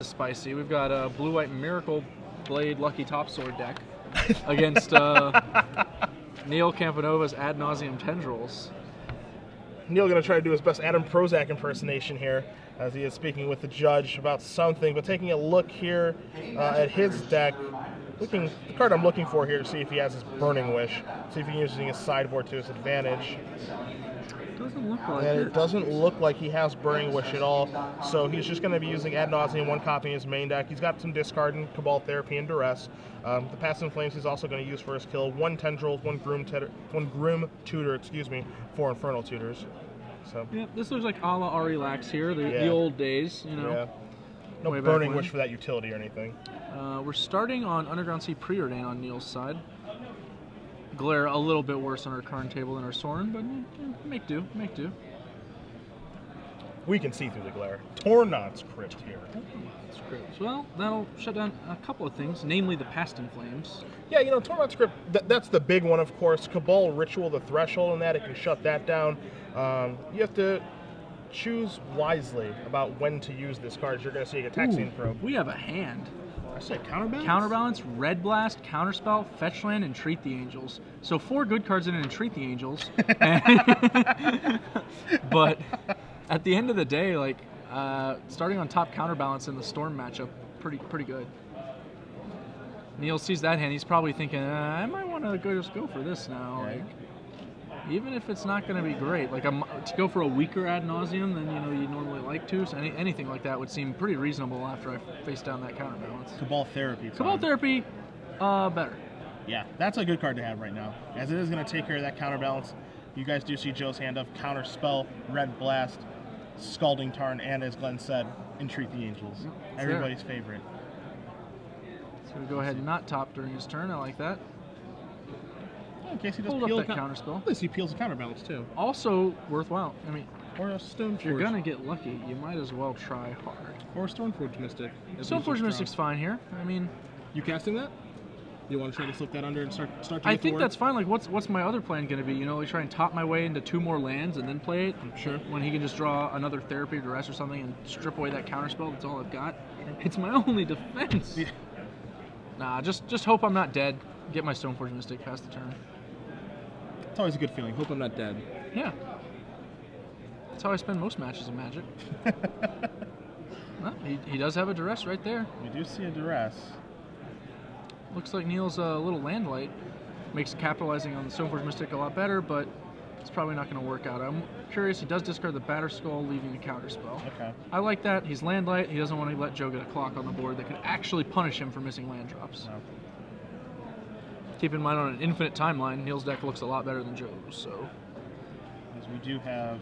is spicy. We've got a blue-white Miracle Blade Lucky Top Sword deck against Neil Camponovo's Ad Nauseam Tendrils. Neil going to try to do his best Adam Prozac impersonation here as he is speaking with the judge about something, but taking a look here at his deck, the card I'm looking for here to see if he has his Burning Wish, see if he's using his sideboard to his advantage. Doesn't look like and it. It doesn't look like he has Burning Wish at all, so he's just going to be using Ad Nauseam, one copy in his main deck. He's got some discard in Cabal Therapy and Duress. The Past in Flames he's also going to use for his kill. One Tendrils, one Groom Tutor, four Infernal Tutors. So yeah, this looks like a la Relax here, the old days, you know. Yeah. No Burning Wish for that utility or anything. We're starting on Underground Sea Preordain on Neil's side. Glare a little bit worse on our current table than our Sorin, but make do, make do. We can see through the glare. Tornad's Crypt here. Well, that'll shut down a couple of things, namely the Past in Flames. Yeah, you know, Tornad's Crypt, that's the big one, of course. Cabal Ritual, the threshold on that, it can shut that down. You have to choose wisely about when to use this card. You're going to see a Taxian Probe. We have a hand. I said Counterbalance? Counterbalance, Red Blast, Counterspell, Fetch Land, Entreat the Angels. So 4 good cards in Entreat the Angels. But at the end of the day, like starting on top Counterbalance in the Storm matchup, pretty good. Neil sees that hand. He's probably thinking, I might want to just go for this now. Right. Like, even if it's not going to be great, like to go for a weaker Ad Nauseam than you normally like to. So anything like that would seem pretty reasonable after I face down that Counterbalance. Cabal Therapy. Cabal Therapy, better. Yeah, that's a good card to have right now, as it is going to take care of that Counterbalance. You guys do see Joe's hand of Counterspell, Red Blast, Scalding Tarn, and as Glenn said, Entreat the Angels. Everybody's favorite. So we go ahead and not top during his turn. I like that. In case he does Hold up that Counterspell. At least he peels a Counterbalance too. Also worthwhile. I mean, or a Stoneforge. If you're gonna get lucky, you might as well try hard. Or a Stoneforge Mystic. Stoneforge Mystic's fine here. I mean, you casting that? You want to try to slip that under and start to I think that's fine. Like, what's my other plan going to be? You know, like try and top my way into 2 more lands and then play it. Sure. When he can just draw another Therapy or Duress or something and strip away that Counterspell. That's all I've got. It's my only defense. Yeah. Nah, just hope I'm not dead. Get my Stoneforge Mystic past the turn. It's always a good feeling. Hope I'm not dead. Yeah. That's how I spend most matches of Magic. Well, he does have a Duress right there. We do see a Duress. Looks like Neil's a little Landlight. Makes capitalizing on the Stoneforge Mystic a lot better, but it's probably not going to work out. I'm curious. He does discard the Batter Skull, leaving a Counterspell. Okay. I like that. He's Landlight. He doesn't want to let Joe get a clock on the board that could actually punish him for missing land drops. No. Keep in mind, on an infinite timeline, Neil's deck looks a lot better than Joe's. So, as we do have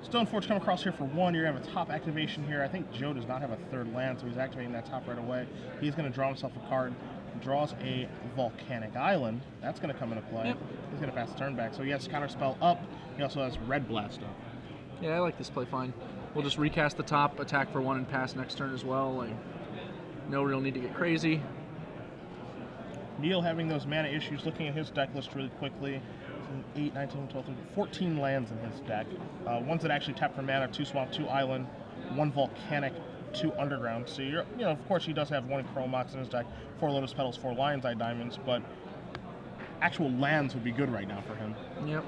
Stoneforge come across here for 1. You're going to have a top activation here. I think Joe does not have a 3rd land, so he's activating that top right away. He's going to draw himself a card. Draws a Volcanic Island. That's going to come into play. Yep. He's going to pass the turn back. So he has Counterspell up. He also has Red Blast up. Yeah, I like this play fine. We'll just recast the top, attack for 1, and pass next turn as well. Like, no real need to get crazy. Neil having those mana issues, looking at his deck list really quickly. 8, 19, 12, 13, 14 lands in his deck. Ones that actually tap for mana: 2 Swamp, 2 Island, 1 Volcanic, 2 Underground. So of course he does have 1 Chromox in his deck, 4 Lotus Petals, 4 Lion's Eye Diamonds, but actual lands would be good right now for him. Yep.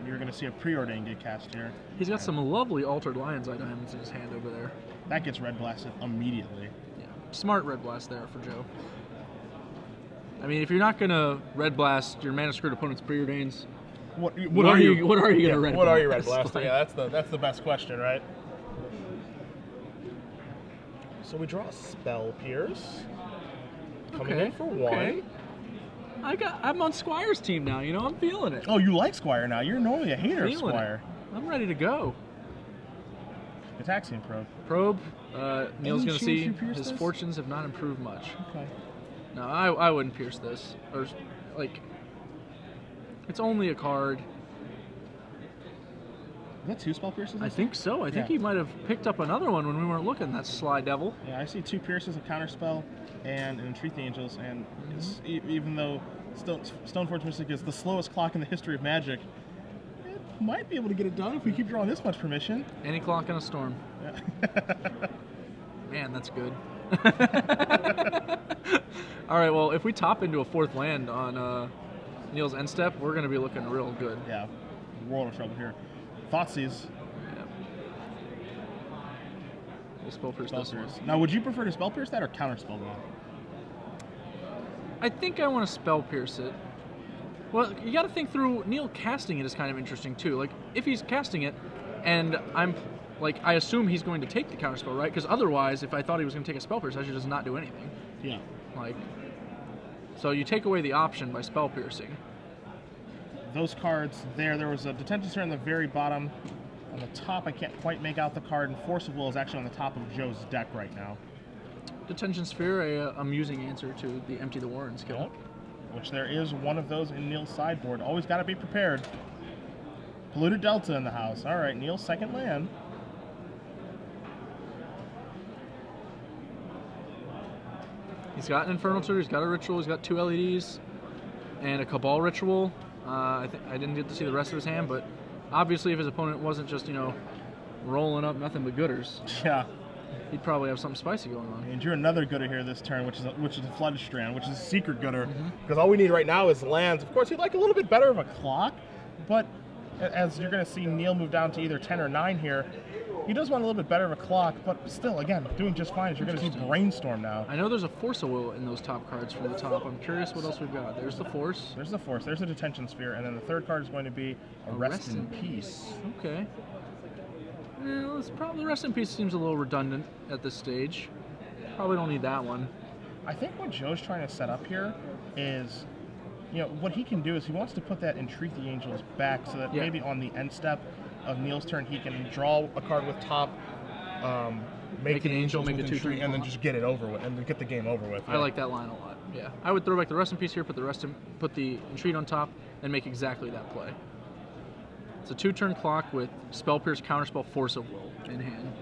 You're going to see a Preordain get cast here. He's got some lovely altered Lion's Eye Diamonds in his hand over there. That gets Red Blasted immediately. Yeah, smart Red Blast there for Joe. I mean, if you're not going to Red Blast your Mana Screwed opponent's Preordains, what are you going to Red Blast? What are you Red Blasting? Yeah, that's the best question, right? So we draw a Spell Pierce. Coming in for 1. Okay. I'm on Squire's team now, you know, I'm feeling it. Oh, you like Squire now. You're normally a hater of Squire. I'm ready to go. Taxian Probe. Probe. Neil's going to see his fortunes have not improved much. Okay. No, I wouldn't pierce this. Or, like, it's only a card. Is that 2 Spell Pierces? I think so. I think he might have picked up another one when we weren't looking. That sly devil. Yeah, I see 2 Pierces, a Counterspell, and an Entreat the Angels. And even though Stoneforge Mystic is the slowest clock in the history of Magic, it might be able to get it done if we keep drawing this much permission. Any clock in a storm. Yeah. Man, that's good. All right, well, if we top into a 4th land on Neil's end step, we're going to be looking real good. Yeah, world of trouble here. Thoughtseize. Yeah. We'll spell pierce this one. Now, would you prefer to spell pierce that or counter spell that? I think I want to spell pierce it. Well, you got to think through. Neil casting it is kind of interesting too. Like if he's casting it, and I assume he's going to take the counterspell, right? Because otherwise, if I thought he was going to take a spell pierce, I should just not do anything. Yeah. So you take away the option by spell piercing. Those cards there was a detention sphere on the very bottom. On the top, I can't quite make out the card, and Force of Will is actually on the top of Joe's deck right now. Detention sphere, a amusing answer to the Empty the Warren skill. Yep. Which there is one of those in Neil's sideboard. Always got to be prepared. Polluted Delta in the house. All right, Neil's second land. He's got an Infernal Tutor, he's got a Ritual, he's got 2 LEDs, and a Cabal Ritual. I didn't get to see the rest of his hand, but obviously if his opponent wasn't just, rolling up nothing but gooders, yeah, he'd probably have something spicy going on. And you're another gooder here this turn, which is a Flooded Strand, which is a secret gooder, because all we need right now is lands. Of course, he'd like a little bit better of a clock, but as you're going to see Neil move down to either 10 or 9 here, he does want a little bit better of a clock, but still, again, doing just fine. You're going to see Brainstorm now. I know there's a Force of Will in those top cards from the top. I'm curious what else we've got. There's the Force. There's the Force. There's a Detention Sphere. And then the third card is going to be a Rest in Peace. Okay. Well, the Rest in Peace seems a little redundant at this stage. Probably don't need that one. I think what Joe's trying to set up here is, what he can do is he wants to put that Entreat the Angels back so that maybe on the end step of Neil's turn, he can draw a card with top, make an angel, make a 2/3, and then just get it over with, and get the game over with. Yeah. I like that line a lot. Yeah, I would throw back the Rest in Peace here, put the Entreat on top, and make exactly that play. It's a 2-turn clock with Spell Pierce, Counterspell, Force of Will in hand.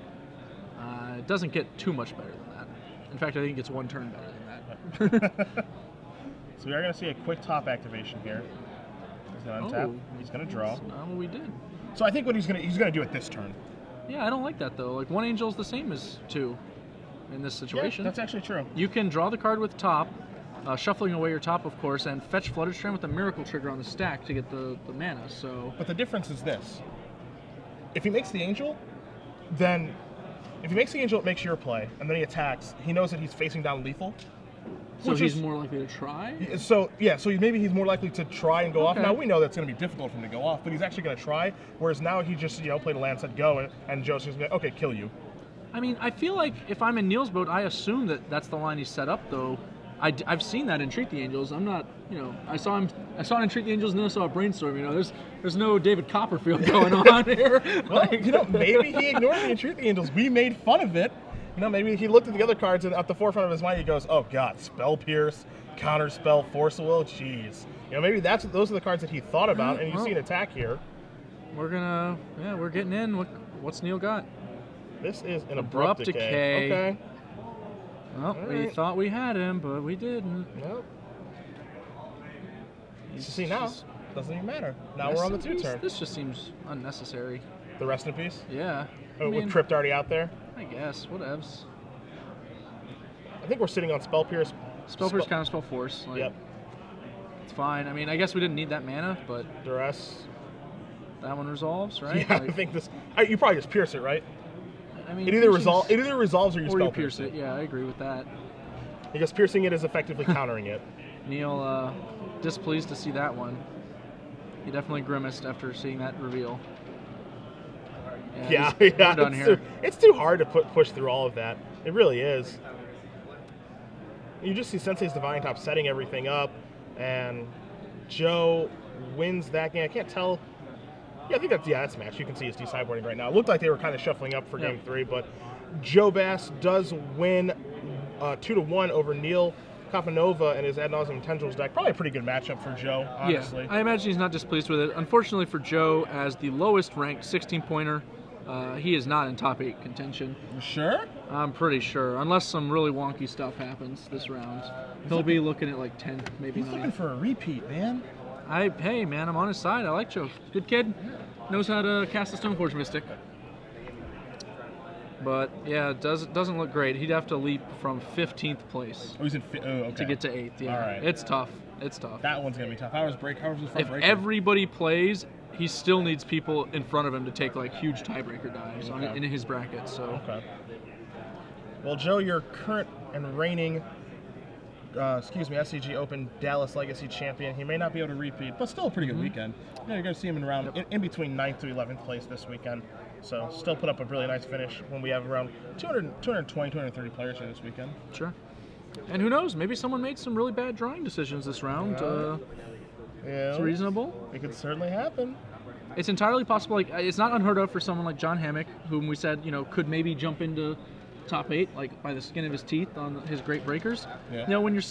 It doesn't get too much better than that. In fact, I think it gets 1 turn better than that. So we are going to see a quick top activation here. He's going to untap. He's going to draw. That's not what we did. So I think what he's going to do it this turn. Yeah, I don't like that though. Like 1 angel is the same as 2 in this situation. Yeah, that's actually true. You can draw the card with top, shuffling away your top, of course, and fetch Flooded Strand with a Miracle Trigger on the stack to get the mana. So. But the difference is this: if he makes the angel, then if he makes the angel, it makes your play, and then he attacks. He knows that he's facing down lethal. So he's more likely to try? So maybe he's more likely to try and go off. Now we know that's going to be difficult for him to go off, but he's actually going to try. Whereas now he just played a land, said go, and Joe's just going to okay, kill you. I mean, I feel like if I'm in Neil's boat, I assume that that's the line he's set up. Though I've seen that Entreat the Angels. I'm not, I saw Entreat the Angels and then I saw a Brainstorm. There's no David Copperfield going on here. Well, maybe he ignored the Entreat the Angels. We made fun of it. Maybe he looked at the other cards and at the forefront of his mind he goes, oh God, Spell Pierce, Counterspell, Force of Will, jeez. Maybe those are the cards that he thought about, and you see an attack here. We're getting in. What's Neil got? This is an Abrupt Decay. Okay. Well, we thought we had him, but we didn't. Nope. You see now, doesn't even matter. Now we're on the 2-turn. This just seems unnecessary. The Rest in Peace? Yeah. With Crypt already out there? I guess. Whatevs. I think we're sitting on Spell Pierce. Spell Pierce, Counterspell, Force. Yep. It's fine. I mean, I guess we didn't need that mana, but... Duress. That one resolves, right? Yeah, I think this... You probably just pierce it, right? I mean... It either resolves or you Spell pierce it. Yeah, I agree with that. Because piercing it is effectively countering it. Neil, displeased to see that one. He definitely grimaced after seeing that reveal. Yeah, it's too hard to push through all of that. It really is. You just see Sensei's Divine Top setting everything up, and Joe wins that game. I can't tell. Yeah, I think that's match. You can see his sideboarding right now. It looked like they were kind of shuffling up for Game 3, but Joe Bass does win 2-1 over Neil Camponovo and his Ad Nauseam Tendrils deck. Probably a pretty good matchup for Joe, honestly. Yeah, I imagine he's not displeased with it. Unfortunately for Joe, as the lowest ranked 16-pointer, he is not in top 8 contention. You sure? I'm pretty sure. Unless some really wonky stuff happens this round. He'll be looking at like 10, maybe 9. He's looking for a repeat, man. Hey, man, I'm on his side. I like Joe. Good kid. Knows how to cast a Stoneforge Mystic. But yeah, it doesn't look great. He'd have to leap from 15th place Oh, he's in. Okay. to get to 8th. Yeah, All right. It's tough. It's tough. That one's gonna be tough. How was his front If breaker? everybody plays, he still needs people in front of him to take like huge tiebreaker dives in his bracket. So. Okay. Well, Joe, your current and reigning, SCG Open Dallas Legacy champion. He may not be able to repeat, but still a pretty good weekend. You're going to see him in around in between 9th to 11th place this weekend. So still put up a really nice finish when we have around 220, 230 players here this weekend. Sure. And who knows? Maybe someone made some really bad drawing decisions this round. Yeah, it's reasonable. It could certainly happen. It's entirely possible. Like, it's not unheard of for someone like John Hammock, whom we said could maybe jump into top 8 like by the skin of his teeth on his great breakers. Yeah. When you're sitting